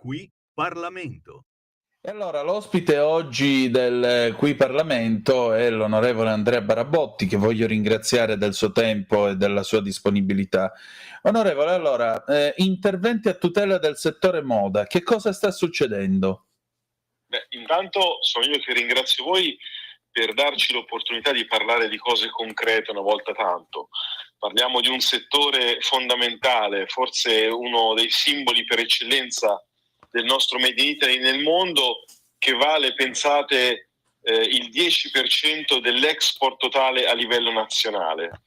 Qui Parlamento. E allora l'ospite oggi del Qui Parlamento è l'onorevole Andrea Barabotti, che voglio ringraziare del suo tempo e della sua disponibilità. Onorevole, allora, interventi a tutela del settore moda, che cosa sta succedendo? Intanto sono io che ringrazio voi per darci l'opportunità di parlare di cose concrete una volta tanto. Parliamo di un settore fondamentale, forse uno dei simboli per eccellenza del nostro Made in Italy nel mondo, che vale, pensate, il 10% dell'export totale a livello nazionale.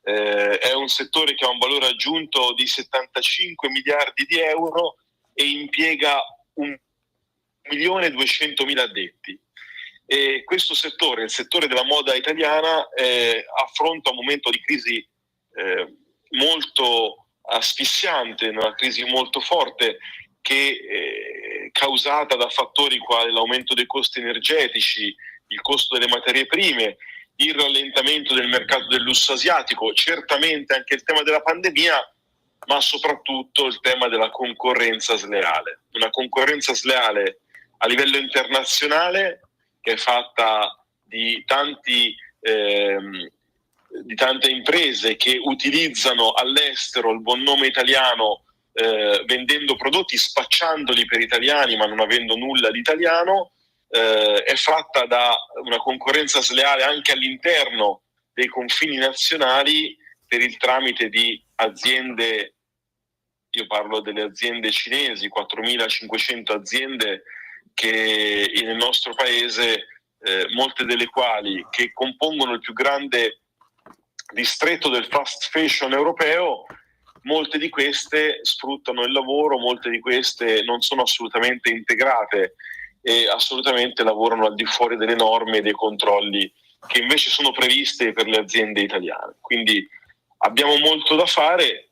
È un settore che ha un valore aggiunto di 75 miliardi di euro e impiega 1.200.000 addetti. E questo settore, il settore della moda italiana, affronta un momento di crisi molto asfissiante, una crisi molto forte, che è causata da fattori quali l'aumento dei costi energetici, il costo delle materie prime, il rallentamento del mercato del lusso asiatico, certamente anche il tema della pandemia, ma soprattutto il tema della concorrenza sleale. Una concorrenza sleale a livello internazionale che è fatta di tante imprese che utilizzano all'estero il buon nome italiano, vendendo prodotti, spacciandoli per italiani ma non avendo nulla di italiano. È fatta da una concorrenza sleale anche all'interno dei confini nazionali per il tramite di aziende, io parlo delle aziende cinesi, 4.500 aziende che nel nostro paese, molte delle quali che compongono il più grande distretto del fast fashion europeo, molte di queste sfruttano il lavoro, molte di queste non sono assolutamente integrate e assolutamente lavorano al di fuori delle norme e dei controlli che invece sono previste per le aziende italiane. Quindi abbiamo molto da fare.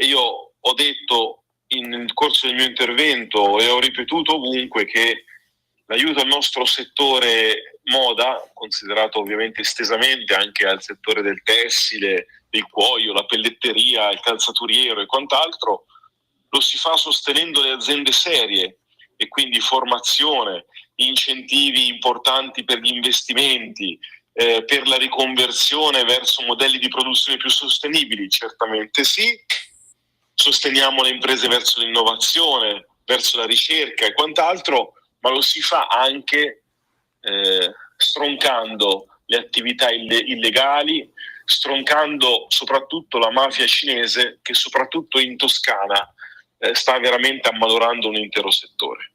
Io ho detto nel corso del mio intervento e ho ripetuto ovunque che l'aiuto al nostro settore moda, considerato ovviamente estesamente anche al settore del tessile, del cuoio, la pelletteria, il calzaturiero e quant'altro, lo si fa sostenendo le aziende serie e quindi formazione, incentivi importanti per gli investimenti, per la riconversione verso modelli di produzione più sostenibili, certamente sì. Sosteniamo le imprese verso l'innovazione, verso la ricerca e quant'altro, ma lo si fa anche stroncando le attività illegali, stroncando soprattutto la mafia cinese che soprattutto in Toscana sta veramente ammalorando un intero settore.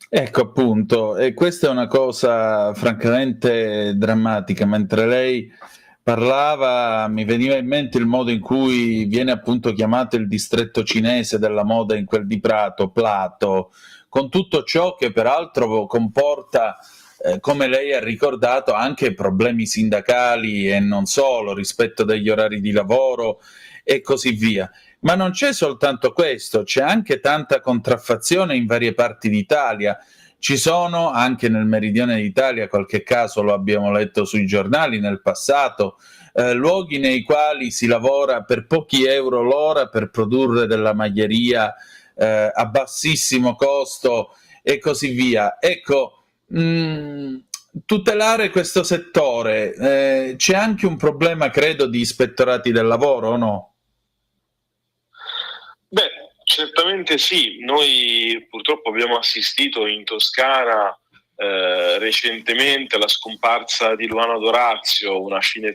Ecco appunto, e questa è una cosa francamente drammatica. Mentre lei parlava mi veniva in mente il modo in cui viene appunto chiamato il distretto cinese della moda in quel di Prato, Plato, con tutto ciò che peraltro comporta, come lei ha ricordato, anche problemi sindacali e non solo, rispetto degli orari di lavoro e così via. Ma non c'è soltanto questo, c'è anche tanta contraffazione in varie parti d'Italia. Ci sono anche nel meridione d'Italia, qualche caso lo abbiamo letto sui giornali nel passato, luoghi nei quali si lavora per pochi euro l'ora per produrre della maglieria a bassissimo costo e così via. Ecco, tutelare questo settore, c'è anche un problema, credo, di ispettorati del lavoro, o no? Certamente sì. Noi purtroppo abbiamo assistito in Toscana recentemente alla scomparsa di Luana Dorazio, la fine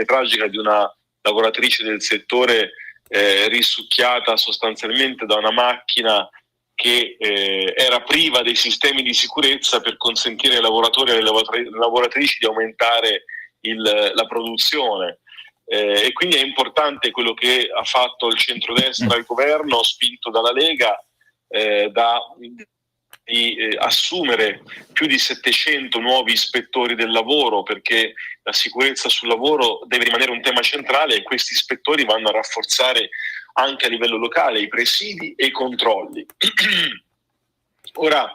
tragica di una lavoratrice del settore risucchiata sostanzialmente da una macchina che era priva dei sistemi di sicurezza per consentire ai lavoratori e alle lavoratrici di aumentare la produzione. E quindi è importante quello che ha fatto il centrodestra al governo, spinto dalla Lega, di assumere più di 700 nuovi ispettori del lavoro, perché la sicurezza sul lavoro deve rimanere un tema centrale e questi ispettori vanno a rafforzare anche a livello locale i presidi e i controlli. Ora,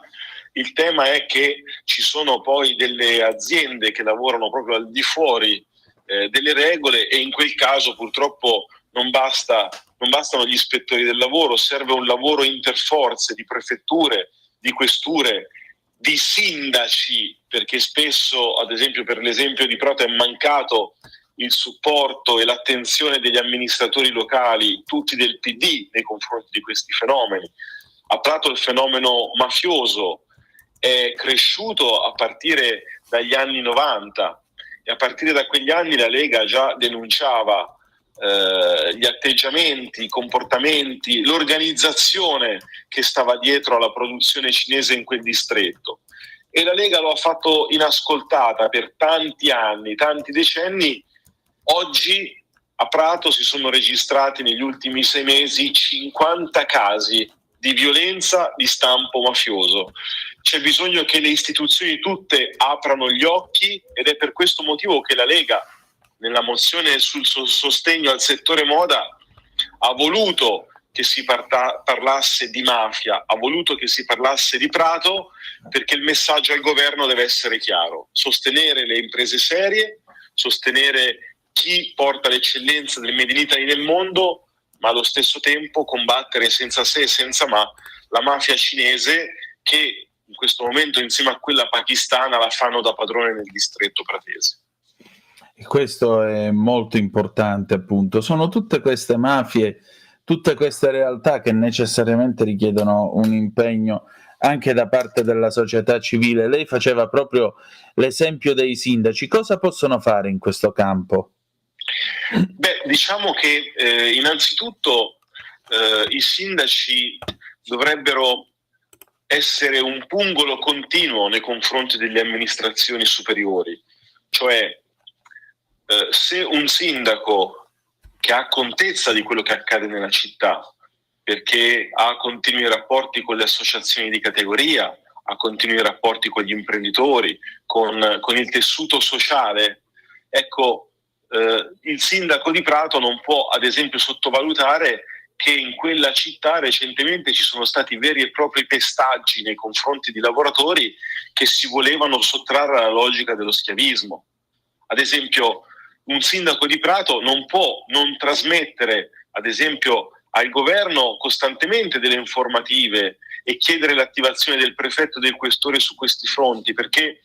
il tema è che ci sono poi delle aziende che lavorano proprio al di fuori delle regole e in quel caso purtroppo non basta non bastano gli ispettori del lavoro, serve un lavoro interforze di prefetture, di questure, di sindaci, perché spesso, ad esempio per l'esempio di Prato, è mancato il supporto e l'attenzione degli amministratori locali, tutti del PD, nei confronti di questi fenomeni. A Prato il fenomeno mafioso è cresciuto a partire dagli anni 90 e a partire da quegli anni la Lega già denunciava gli atteggiamenti, i comportamenti, l'organizzazione che stava dietro alla produzione cinese in quel distretto. E la Lega lo ha fatto inascoltata per tanti anni, tanti decenni. Oggi a Prato si sono registrati negli ultimi 6 mesi 50 casi di violenza di stampo mafioso. C'è bisogno che le istituzioni tutte aprano gli occhi ed è per questo motivo che la Lega, nella mozione sul sostegno al settore moda, ha voluto che si parlasse di mafia, ha voluto che si parlasse di Prato, perché il messaggio al governo deve essere chiaro: sostenere le imprese serie, sostenere chi porta l'eccellenza del Made in Italy nel mondo, ma allo stesso tempo combattere senza se e senza ma la mafia cinese, che in questo momento insieme a quella pakistana la fanno da padrone nel distretto pratese. E questo è molto importante, appunto. Sono tutte queste mafie, tutte queste realtà che necessariamente richiedono un impegno anche da parte della società civile. Lei faceva proprio l'esempio dei sindaci. Cosa possono fare in questo campo? Beh, diciamo che innanzitutto i sindaci dovrebbero essere un pungolo continuo nei confronti delle amministrazioni superiori, cioè se un sindaco che ha contezza di quello che accade nella città, perché ha continui rapporti con le associazioni di categoria, ha continui rapporti con gli imprenditori, con il tessuto sociale, ecco, il sindaco di Prato non può ad esempio sottovalutare che in quella città recentemente ci sono stati veri e propri pestaggi nei confronti di lavoratori che si volevano sottrarre alla logica dello schiavismo. Ad esempio, un sindaco di Prato non può non trasmettere, ad esempio, al governo costantemente delle informative e chiedere l'attivazione del prefetto e del questore su questi fronti, perché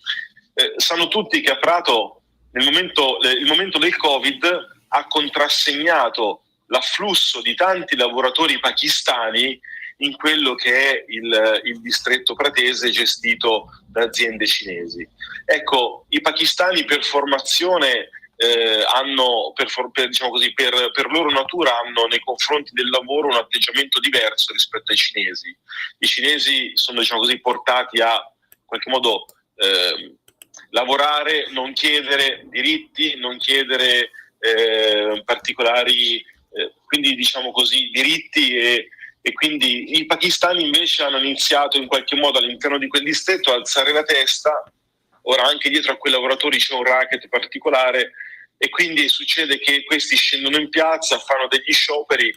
sanno tutti che a Prato il momento del Covid ha contrassegnato l'afflusso di tanti lavoratori pakistani in quello che è il distretto pratese gestito da aziende cinesi. Ecco, i pakistani per formazione hanno, per loro natura, hanno nei confronti del lavoro un atteggiamento diverso rispetto ai cinesi. I cinesi sono, portati a in qualche modo lavorare, non chiedere diritti, non chiedere particolari quindi diritti e quindi i pakistani invece hanno iniziato in qualche modo all'interno di quel distretto a alzare la testa. Ora anche dietro a quei lavoratori c'è un racket particolare e quindi succede che questi scendono in piazza, fanno degli scioperi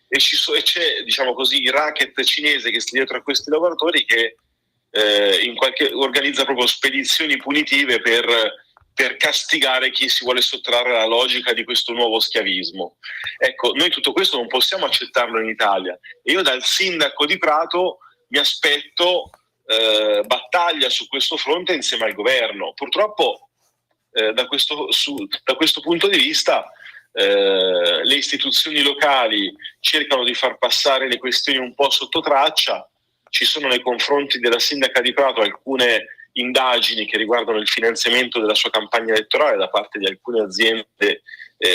e c'è il racket cinese che sta dietro a questi lavoratori che organizza proprio spedizioni punitive per castigare chi si vuole sottrarre alla logica di questo nuovo schiavismo. Ecco, noi tutto questo non possiamo accettarlo in Italia e io dal sindaco di Prato mi aspetto battaglia su questo fronte insieme al governo. Purtroppo da questo punto di vista le istituzioni locali cercano di far passare le questioni un po' sotto traccia. Ci sono nei confronti della sindaca di Prato alcune indagini che riguardano il finanziamento della sua campagna elettorale da parte di alcune aziende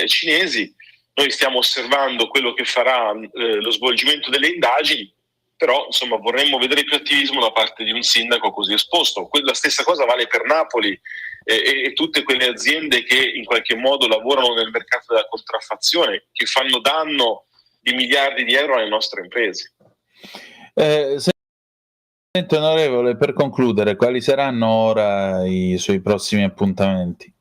cinesi. Noi stiamo osservando quello che farà lo svolgimento delle indagini, però vorremmo vedere più attivismo da parte di un sindaco così esposto. La stessa cosa vale per Napoli e tutte quelle aziende che in qualche modo lavorano nel mercato della contraffazione, che fanno danno di miliardi di euro alle nostre imprese. Onorevole, per concludere, quali saranno ora i suoi prossimi appuntamenti?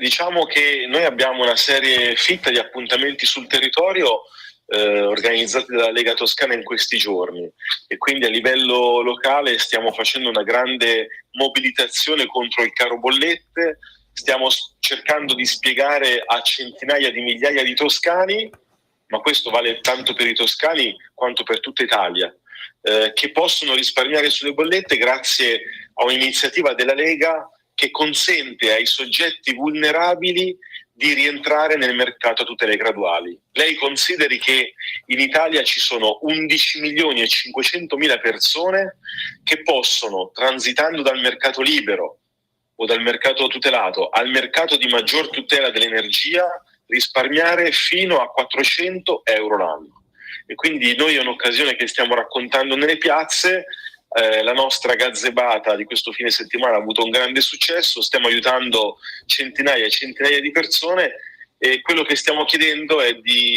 Diciamo che noi abbiamo una serie fitta di appuntamenti sul territorio organizzati dalla Lega Toscana in questi giorni e quindi a livello locale stiamo facendo una grande mobilitazione contro il caro bollette, stiamo cercando di spiegare a centinaia di migliaia di toscani ma questo vale tanto per i toscani quanto per tutta Italia, che possono risparmiare sulle bollette grazie a un'iniziativa della Lega che consente ai soggetti vulnerabili di rientrare nel mercato a tutele graduali. Lei consideri che in Italia ci sono 11.500.000 persone che possono, transitando dal mercato libero o dal mercato tutelato al mercato di maggior tutela dell'energia, risparmiare fino a 400 euro l'anno. E quindi noi è un'occasione che stiamo raccontando nelle piazze. La nostra gazzebata di questo fine settimana ha avuto un grande successo, stiamo aiutando centinaia e centinaia di persone, e quello che stiamo chiedendo è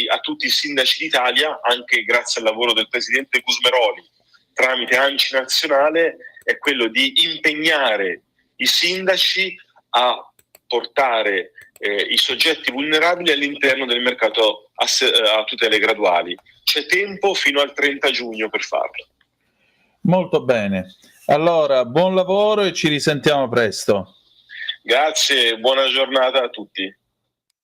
a tutti i sindaci d'Italia, anche grazie al lavoro del presidente Gusmeroli tramite ANCI nazionale, è quello di impegnare i sindaci a portare i soggetti vulnerabili all'interno del mercato a tutele graduali. C'è tempo fino al 30 giugno per farlo. Molto bene, allora buon lavoro e ci risentiamo presto. Grazie, buona giornata a tutti.